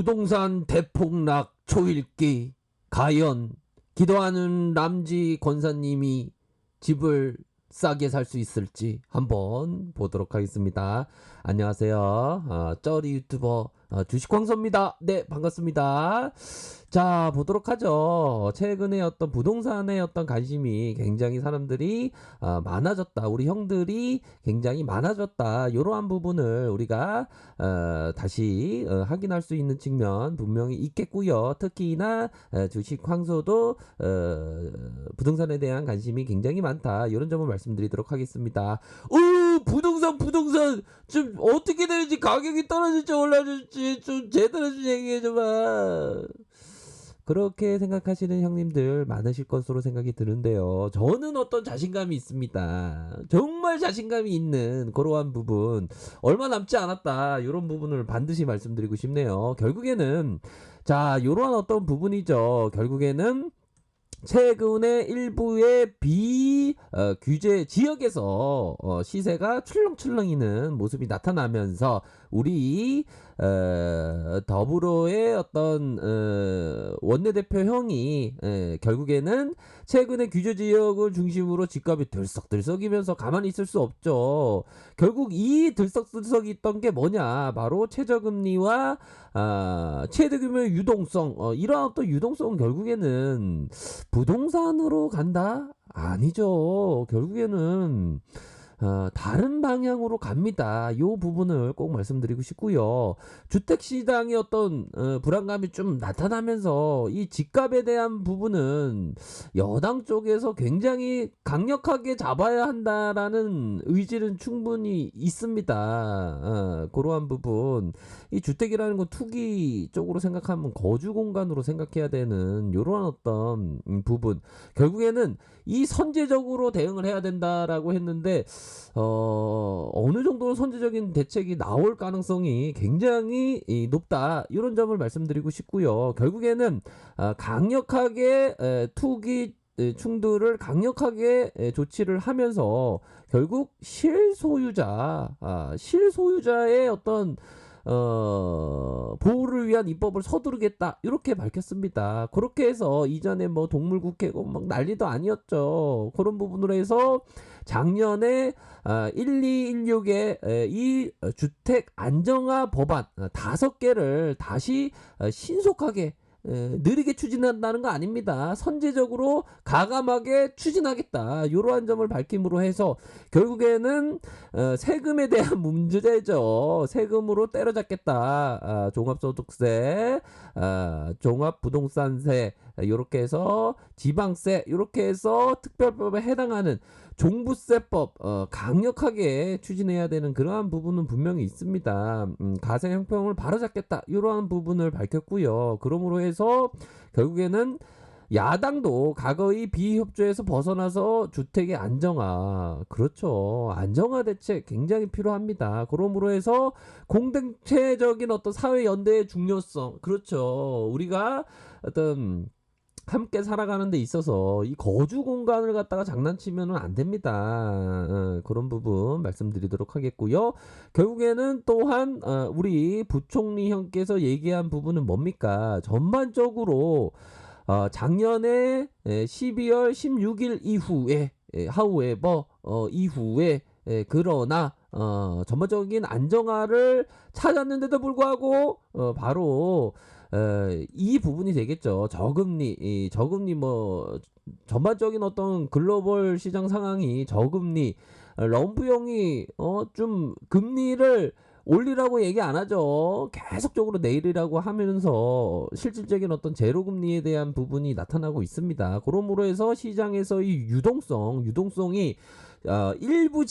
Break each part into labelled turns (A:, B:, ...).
A: 부동산 대폭락 초읽기 과연 기도하는 남지 권사님이 집을 싸게 살 수 있을지 한번 보도록 하겠습니다. 안녕하세요. 쩌리 유튜버 주식광서입니다. 네, 반갑습니다. 자, 보도록 하죠. 최근에 어떤 부동산에 어떤 관심이 굉장히 사람들이 많아졌다. 우리 형들이 굉장히 많아졌다. 이러한 부분을 우리가 다시 확인할 수 있는 측면 분명히 있겠고요. 특히나 주식광서도 부동산에 대한 관심이 굉장히 많다. 이런 점을 말씀드리도록 하겠습니다. 부동산 좀 어떻게 되는지, 가격이 떨어질지 올라질지 좀 제대로 좀 얘기해 줘봐. 그렇게 생각하시는 형님들 많으실 것으로 생각이 드는데요. 저는 어떤 자신감이 있습니다. 정말 자신감이 있는 그러한 부분, 얼마 남지 않았다, 이런 부분을 반드시 말씀드리고 싶네요. 결국에는 자, 이러한 어떤 부분이죠. 결국에는 최근에 일부의 비규제 지역에서 시세가 출렁출렁이는 모습이 나타나면서 우리 더불어의 어떤 원내대표 형이 결국에는 최근에 규제 지역을 중심으로 집값이 들썩들썩이면서 가만히 있을 수 없죠. 결국 이 들썩들썩이 있던 게 뭐냐, 바로 최저금리와 최대 규모의 유동성, 이러한 어떤 유동성은 결국에는 부동산으로 간다? 아니죠. 결국에는 다른 방향으로 갑니다. 이 부분을 꼭 말씀드리고 싶고요. 주택시장의 어떤 불안감이 좀 나타나면서 이 집값에 대한 부분은 여당 쪽에서 굉장히 강력하게 잡아야 한다라는 의지는 충분히 있습니다. 그러한 부분, 이 주택이라는 건 투기 쪽으로 생각하면 거주 공간으로 생각해야 되는 이러한 어떤 부분, 결국에는 이 선제적으로 대응을 해야 된다라고 했는데 어느 정도 선제적인 대책이 나올 가능성이 굉장히 높다, 이런 점을 말씀드리고 싶고요. 결국에는 강력하게 투기 충돌을 강력하게 조치를 하면서 결국 실소유자의 어떤 보호를 위한 입법을 서두르겠다, 이렇게 밝혔습니다. 그렇게 해서 이전에 뭐 동물국회고 막 난리도 아니었죠. 그런 부분으로 해서 작년에 1216의 이 주택 안정화 법안 5개를 다시 신속하게 느리게 추진한다는 거 아닙니다. 선제적으로 가감하게 추진하겠다, 이러한 점을 밝힘으로 해서 결국에는 세금에 대한 문제죠. 세금으로 때려잡겠다. 종합소득세, 종합부동산세, 이렇게 해서 지방세, 이렇게 해서 특별법에 해당하는 종부세법 강력하게 추진해야 되는 그러한 부분은 분명히 있습니다. 가세 형평을 바로잡겠다, 이러한 부분을 밝혔고요. 그러므로 해서 결국에는 야당도 과거의 비협조에서 벗어나서 주택의 안정화, 그렇죠, 안정화 대책 굉장히 필요합니다. 그러므로 해서 공동체적인 어떤 사회 연대의 중요성, 그렇죠, 우리가 어떤 함께 살아가는 데 있어서 이 거주 공간을 갖다가 장난치면 안 됩니다. 그런 부분 말씀드리도록 하겠고요. 결국에는 또한 우리 부총리 형께서 얘기한 부분은 뭡니까? 전반적으로 작년에 12월 16일 이후에 하우에버 이후에 그러나 전반적인 안정화를 찾았는데도 불구하고 바로 이 부분이 되겠죠. 저금리 뭐 전반적인 어떤 글로벌 시장 상황이 저금리, 럼프형이 좀 금리를 올리라고 얘기 안 하죠. 계속적으로 내리라고 하면서 실질적인 어떤 제로금리에 대한 부분이 나타나고 있습니다. 그러므로 해서 시장에서의 유동성이 일부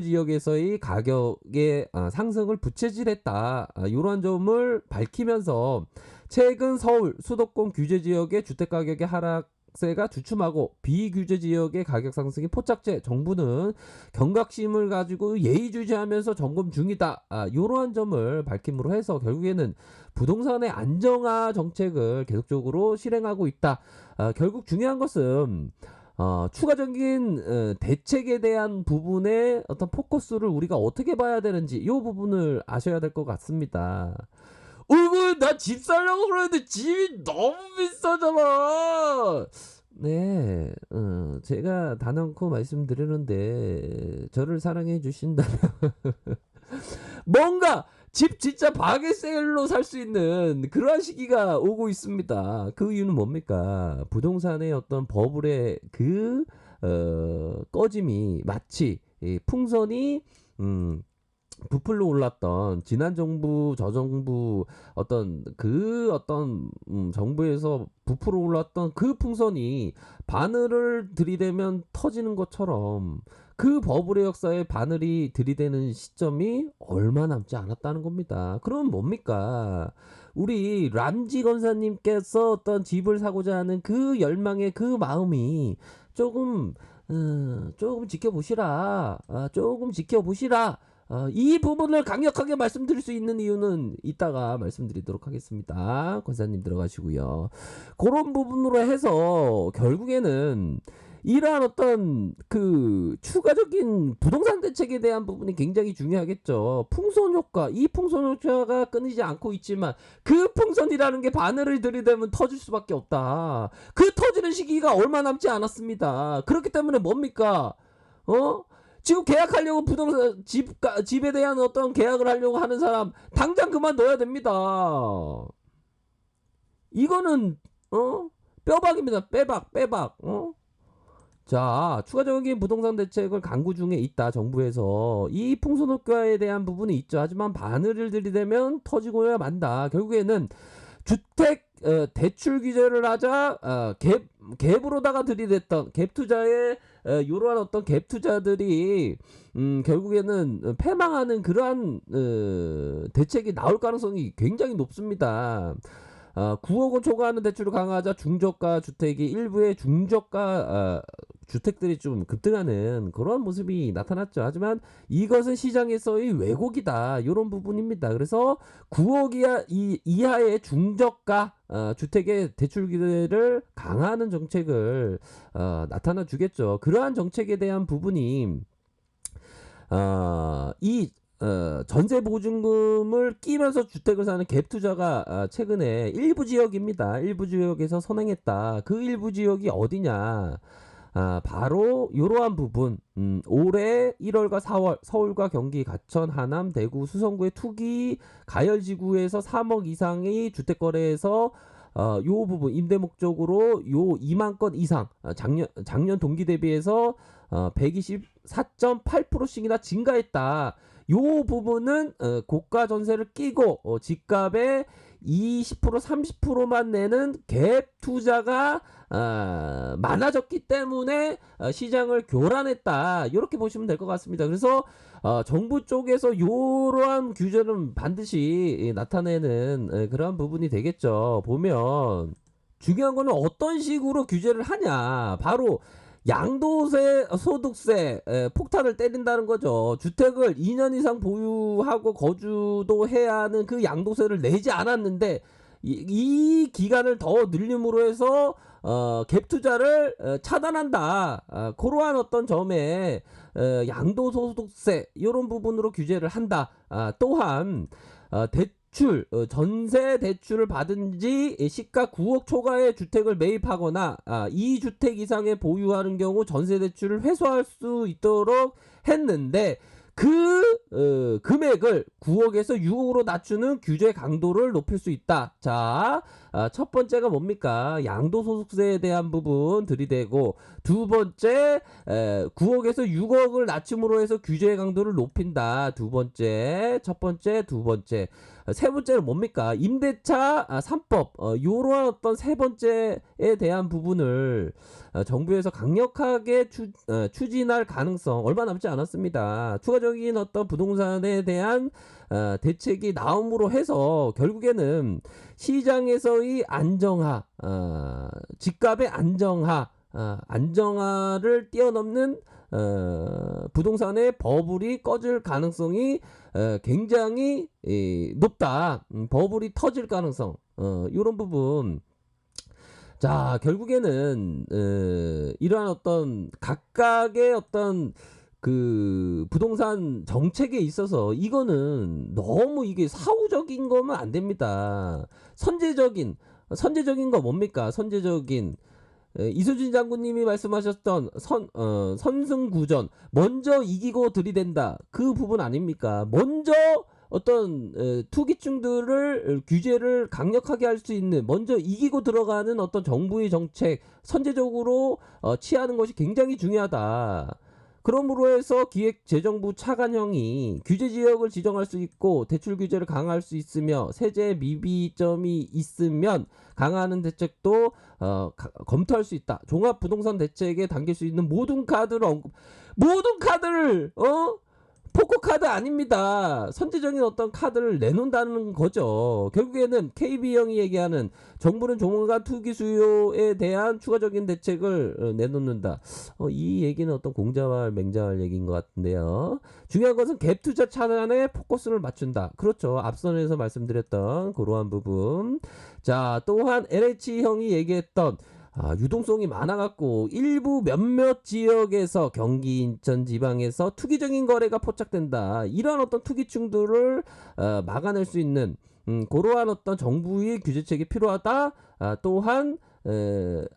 A: 지역에서의 가격의 상승을 부채질했다, 이러한 점을 밝히면서 최근 서울 수도권 규제 지역의 주택 가격의 하락세가 주춤하고 비규제 지역의 가격 상승이 포착제, 정부는 경각심을 가지고 예의주시하면서 점검 중이다, 이러한 점을 밝힘으로 해서 결국에는 부동산의 안정화 정책을 계속적으로 실행하고 있다. 결국 중요한 것은 추가적인 대책에 대한 부분의 어떤 포커스를 우리가 어떻게 봐야 되는지, 이 부분을 아셔야 될 것 같습니다. 나 집 살려고 그러는데 집이 너무 비싸잖아. 네, 제가 단언코 말씀드리는데 저를 사랑해 주신다면 뭔가 집 진짜 바게셀로 살 수 있는 그러한 시기가 오고 있습니다. 그 이유는 뭡니까? 부동산의 어떤 버블의 그 꺼짐이 마치 이 풍선이 부풀러 올랐던 지난 정부 저 정부 어떤 정부에서 부풀어 올랐던 그 풍선이 바늘을 들이대면 터지는 것처럼 그 버블의 역사에 바늘이 들이대는 시점이 얼마 남지 않았다는 겁니다. 그럼 뭡니까? 우리 람지 권사님께서 어떤 집을 사고자 하는 그 열망의 그 마음이 조금 조금 지켜보시라. 조금 지켜보시라. 이 부분을 강력하게 말씀드릴 수 있는 이유는 이따가 말씀드리도록 하겠습니다. 권사님 들어가시고요. 그런 부분으로 해서 결국에는 이러한 어떤 그 추가적인 부동산 대책에 대한 부분이 굉장히 중요하겠죠. 풍선 효과, 이 풍선 효과가 끊이지 않고 있지만 그 풍선이라는 게 바늘을 들이대면 터질 수밖에 없다. 그 터지는 시기가 얼마 남지 않았습니다. 그렇기 때문에 뭡니까? 지금 계약하려고 부동산 집에 대한 어떤 계약을 하려고 하는 사람 당장 그만둬야 됩니다. 이거는 뼈박입니다. 빼박. 자, 추가적인 부동산 대책을 강구 중에 있다. 정부에서 이 풍선 효과에 대한 부분이 있죠. 하지만 바늘을 들이대면 터지고야 만다. 결국에는 주택 대출 규제를 하자 갭으로다가 들이댔던 갭 투자에 이러한 어떤 갭 투자들이 결국에는 패망하는 그러한 대책이 나올 가능성이 굉장히 높습니다. 9억 원 초과하는 대출을 강화하자 중저가 주택이 일부의 중저가 주택들이 좀 급등하는 그런 모습이 나타났죠. 하지만 이것은 시장에서의 왜곡이다. 이런 부분입니다. 그래서 9억 이하의 중저가 주택의 대출 규제를 강화하는 정책을 나타나 주겠죠. 그러한 정책에 대한 부분이 전세 보증금을 끼면서 주택을 사는 갭 투자가 최근에 일부 지역입니다. 일부 지역에서 선행했다. 그 일부 지역이 어디냐? 바로 이러한 부분. 올해 1월과 4월 서울과 경기, 가천, 하남, 대구, 수성구의 투기 가열지구에서 3억 이상의 주택 거래에서 요 부분 임대 목적으로 요 2만 건 이상 작년 동기 대비해서 124.8%씩이나 증가했다. 요 부분은 고가 전세를 끼고 집값의 20% 30%만 내는 갭 투자가 많아졌기 때문에 시장을 교란했다. 이렇게 보시면 될 것 같습니다. 그래서 정부 쪽에서 이러한 규제는 반드시 나타내는 그러한 부분이 되겠죠. 보면 중요한 거는 어떤 식으로 규제를 하냐. 바로 양도세, 소득세 폭탄을 때린다는 거죠. 주택을 2년 이상 보유하고 거주도 해야 하는 그 양도세를 내지 않았는데 이 기간을 더 늘림으로 해서 갭 투자를 차단한다. 그러한 어떤 점에 양도소득세 이런 부분으로 규제를 한다. 또한 전세 대출을 받은 지 시가 9억 초과의 주택을 매입하거나 2주택 이상의 보유하는 경우 전세 대출을 회수할 수 있도록 했는데 그 금액을 9억에서 6억으로 낮추는 규제 강도를 높일 수 있다. 자, 첫 번째가 뭡니까? 양도소득세에 대한 부분 들이대고, 두 번째 9억에서 6억을 낮춤으로 해서 규제 강도를 높인다. 첫 번째, 두 번째. 세 번째는 뭡니까? 임대차 3법 요런 어떤 세 번째에 대한 부분을 정부에서 강력하게 추진할 가능성 얼마 남지 않았습니다. 추가적인 어떤 부동산에 대한 대책이 나옴으로 해서 결국에는 시장에서의 안정화, 집값의 안정화를 뛰어넘는 부동산의 버블이 꺼질 가능성이 굉장히 높다. 버블이 터질 가능성 이런 부분. 자, 결국에는 이러한 어떤 각각의 어떤 그 부동산 정책에 있어서 이거는 너무 이게 사후적인 거면 안 됩니다. 선제적인 거 뭡니까? 선제적인 이수진 장군님이 말씀하셨던 선승구전 먼저 이기고 들이댄다 그 부분 아닙니까? 먼저 어떤 투기층들을 규제를 강력하게 할 수 있는 먼저 이기고 들어가는 어떤 정부의 정책 선제적으로 취하는 것이 굉장히 중요하다. 그러므로 해서 기획재정부 차관형이 규제 지역을 지정할 수 있고 대출 규제를 강화할 수 있으며 세제 미비점이 있으면 강화하는 대책도 검토할 수 있다. 종합 부동산 대책에 담길 수 있는 모든 카드를 포커카드 아닙니다. 선제적인 어떤 카드를 내놓는다는 거죠. 결국에는 KB형이 얘기하는 정부는 조만간 투기 수요에 대한 추가적인 대책을 내놓는다. 이 얘기는 어떤 공자말 맹자말 얘기인 것 같은데요. 중요한 것은 갭 투자 차단에 포커스를 맞춘다. 그렇죠. 앞선에서 말씀드렸던 그러한 부분. 자, 또한 LH형이 얘기했던 유동성이 많아갖고 일부 몇몇 지역에서 경기 인천 지방에서 투기적인 거래가 포착된다. 이런 어떤 투기층들을 막아낼 수 있는 그러한 어떤 정부의 규제책이 필요하다. 또한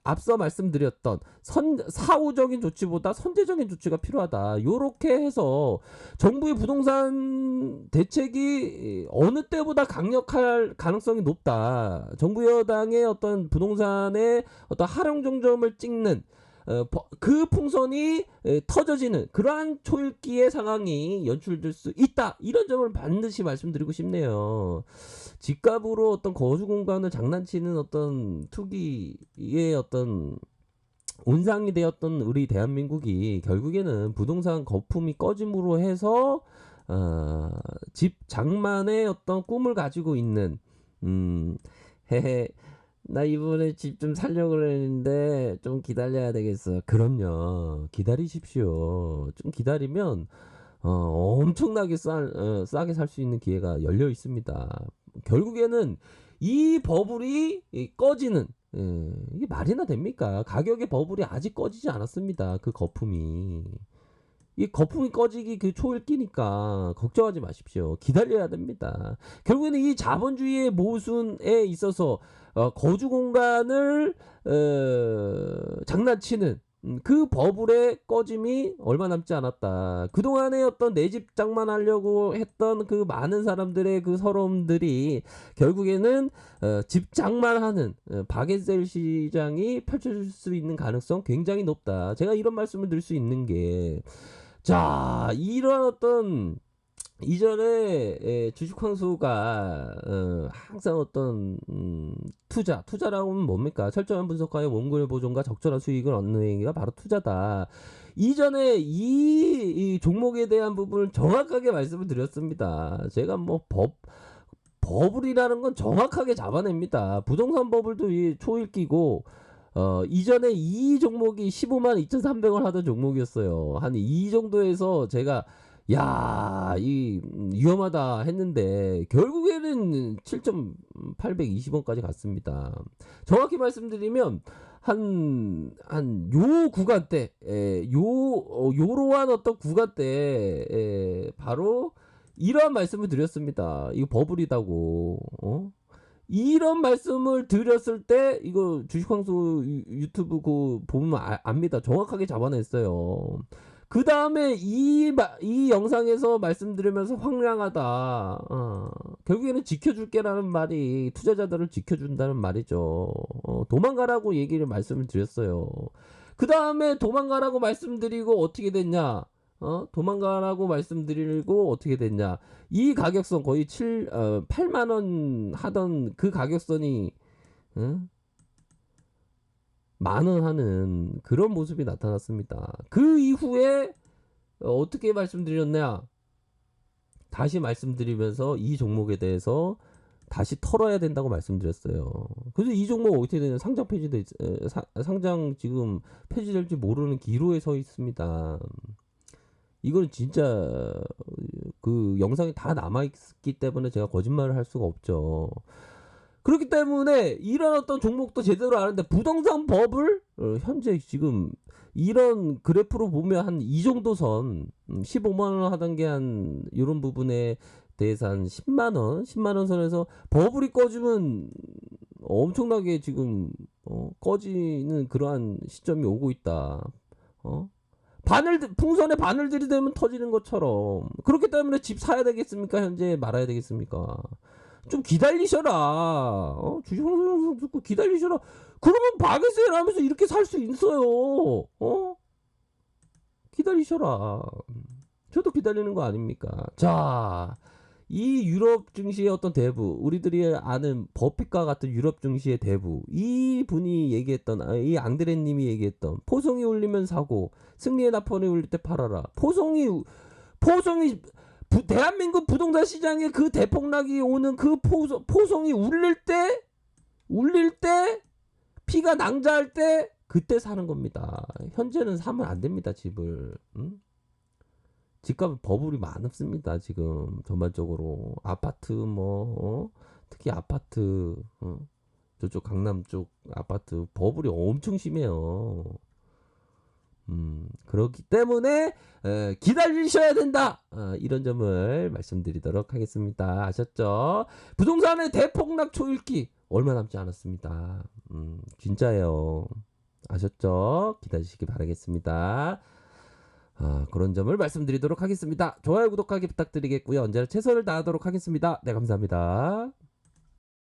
A: 앞서 말씀드렸던 사후적인 조치보다 선제적인 조치가 필요하다. 요렇게 해서 정부의 부동산 대책이 어느 때보다 강력할 가능성이 높다. 정부 여당의 어떤 부동산의 어떤 하령정점을 찍는 그 풍선이 터져지는 그러한 초읽기의 상황이 연출될 수 있다. 이런 점을 반드시 말씀드리고 싶네요. 집값으로 어떤 거주 공간을 장난치는 어떤 투기의 어떤 온상이 되었던 우리 대한민국이 결국에는 부동산 거품이 꺼짐으로 해서 집 장만의 어떤 꿈을 가지고 있는 헤헤 나 이번에 집 좀 살려고 그랬는데 좀 기다려야 되겠어. 그럼요. 기다리십시오. 좀 기다리면 엄청나게 싸게 살 수 있는 기회가 열려 있습니다. 결국에는 이 버블이 꺼지는 이게 말이나 됩니까? 가격의 버블이 아직 꺼지지 않았습니다. 그 거품이. 이 거품이 꺼지기 그 초읽기니까 걱정하지 마십시오. 기다려야 됩니다. 결국에는 이 자본주의의 모순에 있어서 거주 공간을 장난치는 그 버블의 꺼짐이 얼마 남지 않았다. 그동안에 어떤 내 집 장만하려고 했던 그 많은 사람들의 그 서러움들이 결국에는 집 장만하는 바게셀 시장이 펼쳐질 수 있는 가능성 굉장히 높다. 제가 이런 말씀을 드릴 수 있는 게 자, 이런 어떤 이전에 주식 황수가 항상 어떤 투자라고 하면 뭡니까? 철저한 분석하에 원고의 보존과 적절한 수익을 얻는 행위가 바로 투자다. 이전에 이 종목에 대한 부분을 정확하게 말씀을 드렸습니다. 제가 뭐 버블이라는 건 정확하게 잡아냅니다. 부동산 버블도 초읽기고 이전에 이 종목이 15만 2,300원 하던 종목이었어요. 한 이 정도에서 제가 이 위험하다 했는데 결국에는 7,820원까지 갔습니다. 정확히 말씀드리면 요 구간대 요러한 어떤 구간대 바로 이러한 말씀을 드렸습니다. 이거 버블이다고. 이런 말씀을 드렸을 때 이거 주식황수 유튜브 그 보면 압니다. 정확하게 잡아냈어요. 그 다음에 이 영상에서 말씀드리면서 황량하다. 결국에는 지켜줄게라는 말이 투자자들을 지켜준다는 말이죠. 도망가라고 말씀을 드렸어요. 그 다음에 도망가라고 말씀드리고 어떻게 됐냐? 도망가라고 말씀드리고 어떻게 됐냐? 이 가격선 거의 8만 원 하던 그 가격선이 만원 하는 그런 모습이 나타났습니다. 그 이후에 어떻게 말씀드렸냐? 다시 말씀드리면서 이 종목에 대해서 다시 털어야 된다고 말씀드렸어요. 그래서 이 종목 어떻게 되냐? 상장 폐지돼 상장 지금 폐지될지 모르는 기로에 서 있습니다. 이거는 진짜 그 영상이 다 남아있기 때문에 제가 거짓말을 할 수가 없죠. 그렇기 때문에 이런 어떤 종목도 제대로 아는데 부동산 법을 현재 지금 이런 그래프로 보면 한 이 정도 선 15만 원 하던 게 한 이런 부분에 대해서 한 10만 원, 10만 원 선에서 버블이 꺼지면 엄청나게 지금 꺼지는 그러한 시점이 오고 있다. 어? 풍선에 바늘들이 되면 터지는 것처럼. 그렇기 때문에 집 사야 되겠습니까? 현재 말아야 되겠습니까? 좀 기다리셔라. 주식 방송 듣고 기다리셔라. 그러면 박에세일 하면서 이렇게 살 수 있어요. 기다리셔라. 저도 기다리는 거 아닙니까? 자, 이 유럽 증시의 어떤 대부, 우리들이 아는 버핏과 같은 유럽 증시의 대부, 이 분이 얘기했던, 이 앙드레님이 얘기했던, 포송이 울리면 사고, 승리의 나팔이 울릴 때 팔아라. 포송이, 대한민국 부동산 시장에 그 대폭락이 오는 그 포송이 울릴 때, 피가 낭자할 때, 그때 사는 겁니다. 현재는 사면 안 됩니다, 집을. 응? 집값 버블이 많습니다. 지금 전반적으로 아파트 특히 아파트 저쪽 강남 쪽 아파트 버블이 엄청 심해요. 그렇기 때문에 기다리셔야 된다. 이런 점을 말씀드리도록 하겠습니다. 아셨죠? 부동산의 대폭락 초읽기 얼마 남지 않았습니다. 진짜예요. 아셨죠? 기다리시기 바라겠습니다. 그런 점을 말씀드리도록 하겠습니다. 좋아요, 구독하기 부탁드리겠고요. 언제나 최선을 다하도록 하겠습니다. 네, 감사합니다.